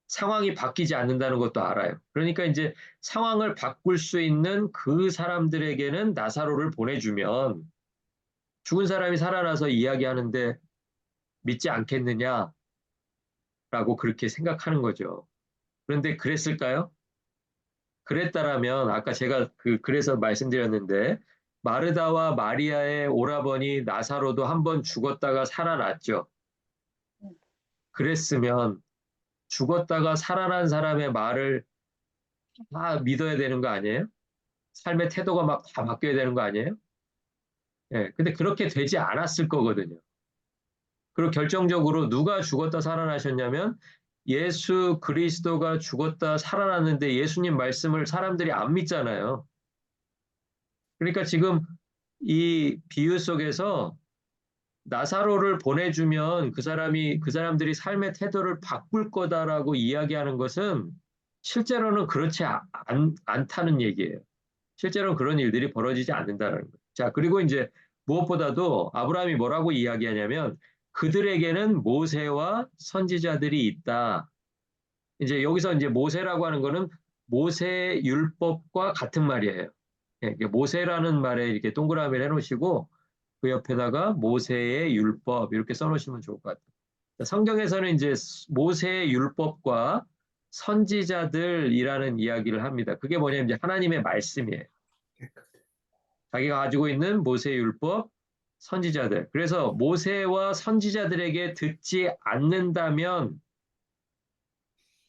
상황이 바뀌지 않는다는 것도 알아요. 그러니까 이제 상황을 바꿀 수 있는 그 사람들에게는 나사로를 보내주면 죽은 사람이 살아나서 이야기하는데 믿지 않겠느냐라고 그렇게 생각하는 거죠. 그런데 그랬을까요? 그랬다라면 아까 제가 그래서 말씀드렸는데 마르다와 마리아의 오라버니 나사로도 한번 죽었다가 살아났죠. 그랬으면 죽었다가 살아난 사람의 말을 다 믿어야 되는 거 아니에요? 삶의 태도가 막 다 바뀌어야 되는 거 아니에요? 예, 근데 그렇게 되지 않았을 거거든요. 그리고 결정적으로 누가 죽었다 살아나셨냐면 예수 그리스도가 죽었다 살아났는데 예수님 말씀을 사람들이 안 믿잖아요. 그러니까 지금 이 비유 속에서 나사로를 보내주면 그 사람들이 삶의 태도를 바꿀 거다라고 이야기하는 것은 실제로는 그렇지 않다는 얘기예요. 실제로는 그런 일들이 벌어지지 않는다는 거예요. 자, 그리고 이제 무엇보다도 아브라함이 뭐라고 이야기하냐면 그들에게는 모세와 선지자들이 있다. 이제 여기서 이제 모세라고 하는 거는 모세 율법과 같은 말이에요. 예, 모세라는 말에 이렇게 동그라미를 해놓으시고 그 옆에다가 모세의 율법 이렇게 써놓으시면 좋을 것 같아요. 성경에서는 이제 모세의 율법과 선지자들이라는 이야기를 합니다. 그게 뭐냐면 이제 하나님의 말씀이에요. 자기가 가지고 있는 모세의 율법, 선지자들. 그래서 모세와 선지자들에게 듣지 않는다면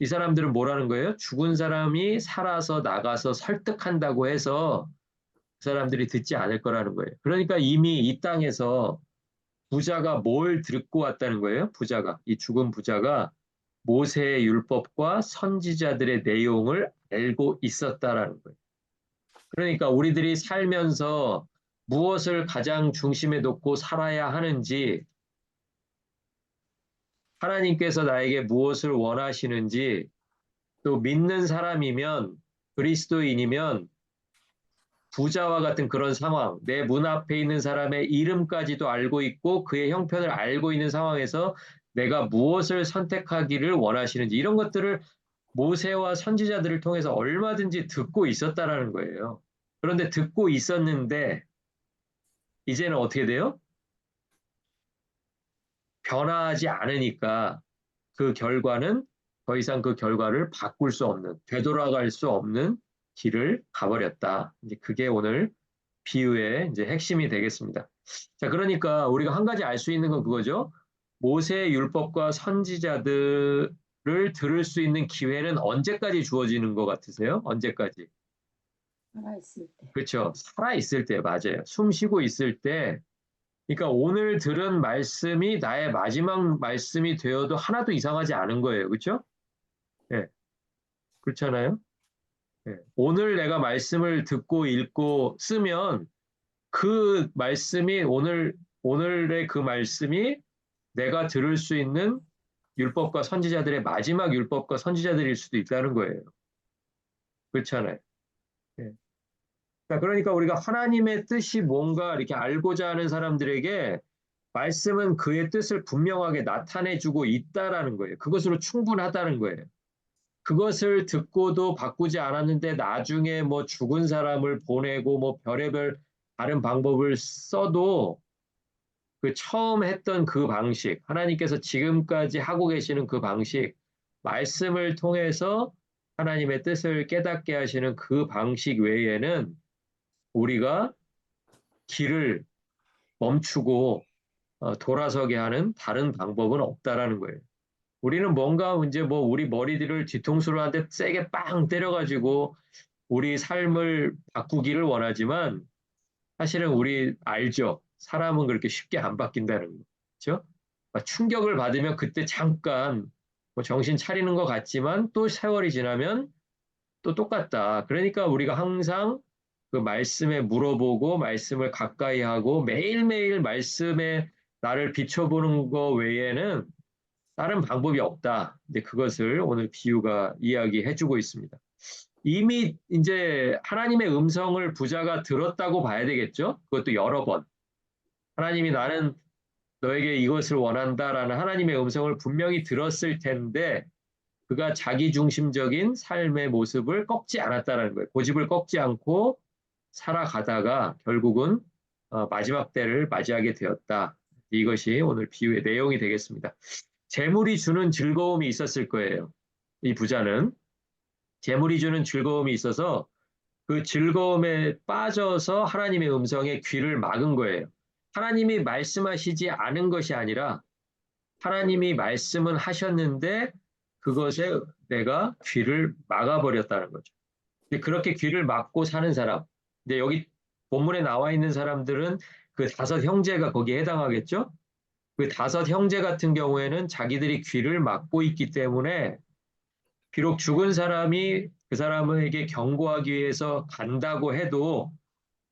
이 사람들은 뭐라는 거예요? 죽은 사람이 살아서 나가서 설득한다고 해서 그 사람들이 듣지 않을 거라는 거예요. 그러니까 이미 이 땅에서 부자가 뭘 듣고 왔다는 거예요? 부자가. 이 죽은 부자가 모세의 율법과 선지자들의 내용을 알고 있었다라는 거예요. 그러니까 우리들이 살면서 무엇을 가장 중심에 놓고 살아야 하는지, 하나님께서 나에게 무엇을 원하시는지, 또 믿는 사람이면, 그리스도인이면 부자와 같은 그런 상황, 내 문 앞에 있는 사람의 이름까지도 알고 있고 그의 형편을 알고 있는 상황에서 내가 무엇을 선택하기를 원하시는지 이런 것들을 모세와 선지자들을 통해서 얼마든지 듣고 있었다라는 거예요. 그런데 듣고 있었는데 이제는 어떻게 돼요? 변화하지 않으니까 그 결과는 더 이상 그 결과를 바꿀 수 없는, 되돌아갈 수 없는 길을 가버렸다. 이제 그게 오늘 비유의 이제 핵심이 되겠습니다. 자, 그러니까 우리가 한 가지 알 수 있는 건 그거죠. 모세의 율법과 선지자들을 들을 수 있는 기회는 언제까지 주어지는 것 같으세요? 언제까지? 살아있을 때. 그렇죠. 살아 있을 때 맞아요. 숨 쉬고 있을 때. 그러니까 오늘 들은 말씀이 나의 마지막 말씀이 되어도 하나도 이상하지 않은 거예요. 그렇죠? 예. 그렇잖아요. 예. 오늘 내가 말씀을 듣고 읽고 쓰면 그 말씀이 오늘의 그 말씀이 내가 들을 수 있는 율법과 선지자들의 마지막 율법과 선지자들일 수도 있다는 거예요. 그렇잖아요. 예. 그러니까 우리가 하나님의 뜻이 뭔가 이렇게 알고자 하는 사람들에게 말씀은 그의 뜻을 분명하게 나타내주고 있다라는 거예요. 그것으로 충분하다는 거예요. 그것을 듣고도 바꾸지 않았는데 나중에 뭐 죽은 사람을 보내고 뭐 별의별 다른 방법을 써도 그 처음 했던 그 방식, 하나님께서 지금까지 하고 계시는 그 방식, 말씀을 통해서 하나님의 뜻을 깨닫게 하시는 그 방식 외에는 우리가 길을 멈추고 돌아서게 하는 다른 방법은 없다라는 거예요. 우리는 뭔가 이제 뭐 우리 머리들을 뒤통수로 한 대 세게 빵 때려가지고 우리 삶을 바꾸기를 원하지만 사실은 우리 알죠. 사람은 그렇게 쉽게 안 바뀐다는 거. 그렇죠? 충격을 받으면 그때 잠깐 뭐 정신 차리는 것 같지만 또 세월이 지나면 또 똑같다. 그러니까 우리가 항상 그 말씀에 물어보고 말씀을 가까이 하고 매일매일 말씀에 나를 비춰보는 거 외에는 다른 방법이 없다. 근데 그것을 오늘 비유가 이야기해주고 있습니다. 이미 이제 하나님의 음성을 부자가 들었다고 봐야 되겠죠? 그것도 여러 번. 하나님이 나는 너에게 이것을 원한다라는 하나님의 음성을 분명히 들었을 텐데 그가 자기 중심적인 삶의 모습을 꺾지 않았다는 거예요. 고집을 꺾지 않고 살아가다가 결국은 마지막 때를 맞이하게 되었다. 이것이 오늘 비유의 내용이 되겠습니다. 재물이 주는 즐거움이 있었을 거예요. 이 부자는 재물이 주는 즐거움이 있어서 그 즐거움에 빠져서 하나님의 음성에 귀를 막은 거예요. 하나님이 말씀하시지 않은 것이 아니라 하나님이 말씀은 하셨는데 그것에 내가 귀를 막아버렸다는 거죠. 근데 그렇게 귀를 막고 사는 사람. 근데 여기 본문에 나와 있는 사람들은 그 다섯 형제가 거기에 해당하겠죠? 그 다섯 형제 같은 경우에는 자기들이 귀를 막고 있기 때문에 비록 죽은 사람이 그 사람에게 경고하기 위해서 간다고 해도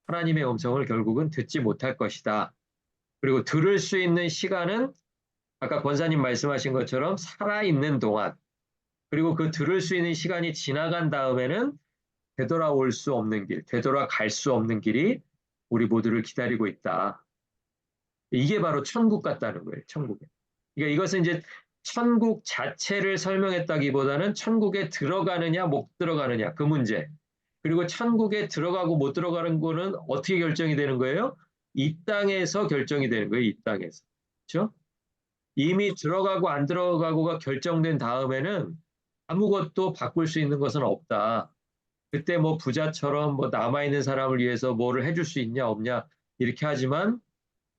하나님의 음성을 결국은 듣지 못할 것이다. 그리고 들을 수 있는 시간은 아까 권사님 말씀하신 것처럼 살아있는 동안, 그리고 그 들을 수 있는 시간이 지나간 다음에는 되돌아올 수 없는 길, 되돌아갈 수 없는 길이 우리 모두를 기다리고 있다. 이게 바로 천국 같다는 거예요, 천국에. 그러니까 이것은 이제 천국 자체를 설명했다기보다는 천국에 들어가느냐, 못 들어가느냐, 그 문제. 그리고 천국에 들어가고 못 들어가는 거는 어떻게 결정이 되는 거예요? 이 땅에서 결정이 되는 거예요, 이 땅에서. 그렇죠? 이미 들어가고 안 들어가고가 결정된 다음에는 아무것도 바꿀 수 있는 것은 없다. 그때 뭐 부자처럼 뭐 남아있는 사람을 위해서 뭐를 해줄 수 있냐, 없냐, 이렇게 하지만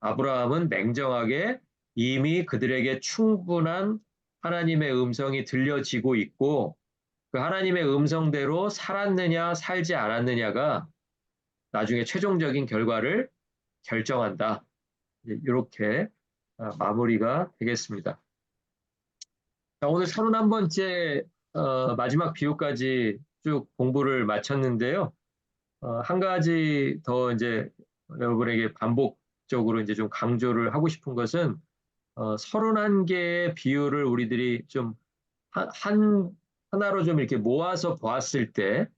아브라함은 냉정하게 이미 그들에게 충분한 하나님의 음성이 들려지고 있고 그 하나님의 음성대로 살았느냐, 살지 않았느냐가 나중에 최종적인 결과를 결정한다. 이렇게 마무리가 되겠습니다. 자, 오늘 31번째 마지막 비유까지 쭉 공부를 마쳤는데요. 한 가지 더 이제 여러분에게 반복적으로 이제 좀 강조를 하고 싶은 것은 31개의 비유를 우리들이 좀 하나로 좀 이렇게 모아서 보았을 때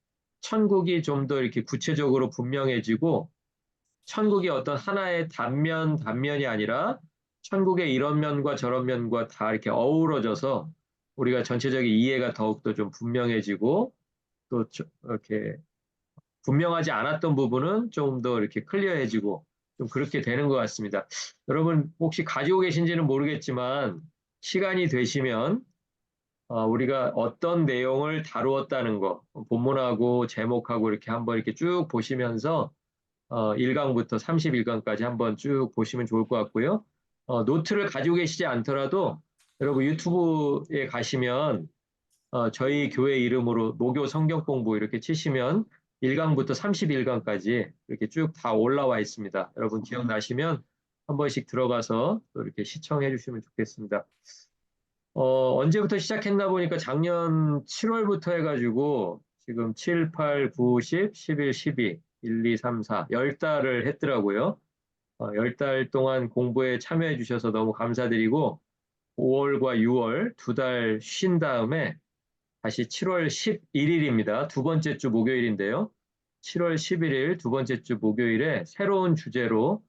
천국이 좀 더 이렇게 구체적으로 분명해지고 천국이 어떤 하나의 단면이 아니라 천국의 이런 면과 저런 면과 다 이렇게 어우러져서 우리가 전체적인 이해가 더욱더 좀 분명해지고 또 이렇게 분명하지 않았던 부분은 좀 더 이렇게 클리어해지고 좀 그렇게 되는 것 같습니다. 여러분 혹시 가지고 계신지는 모르겠지만 시간이 되시면 우리가 어떤 내용을 다루었다는 거 본문하고 제목하고 이렇게 한번 이렇게 쭉 보시면서 1강부터 31강까지 한번 쭉 보시면 좋을 것 같고요. 노트를 가지고 계시지 않더라도 여러분 유튜브에 가시면 저희 교회 이름으로 노교 성경 공부 이렇게 치시면 1강부터 31강까지 이렇게 쭉 다 올라와 있습니다. 여러분 기억나시면 한 번씩 들어가서 또 이렇게 시청해 주시면 좋겠습니다. 언제부터 시작했나 보니까 작년 7월부터 해가지고 지금 7, 8, 9, 10, 11, 12, 1, 2, 3, 4, 10달을 했더라고요. 10달 동안 공부에 참여해 주셔서 너무 감사드리고 5월과 6월 2달 쉰 다음에 다시 7월 11일입니다. 두 번째 주 목요일인데요. 7월 11일 두 번째 주 목요일에 새로운 주제로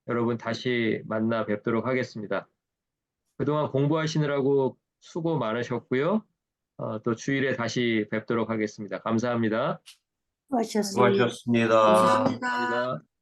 여러분 다시 만나 뵙도록 하겠습니다. 그동안 공부하시느라고 수고 많으셨고요. 또 주일에 다시 뵙도록 하겠습니다. 감사합니다. 수고하셨습니다. 수고하셨습니다. 감사합니다. 감사합니다.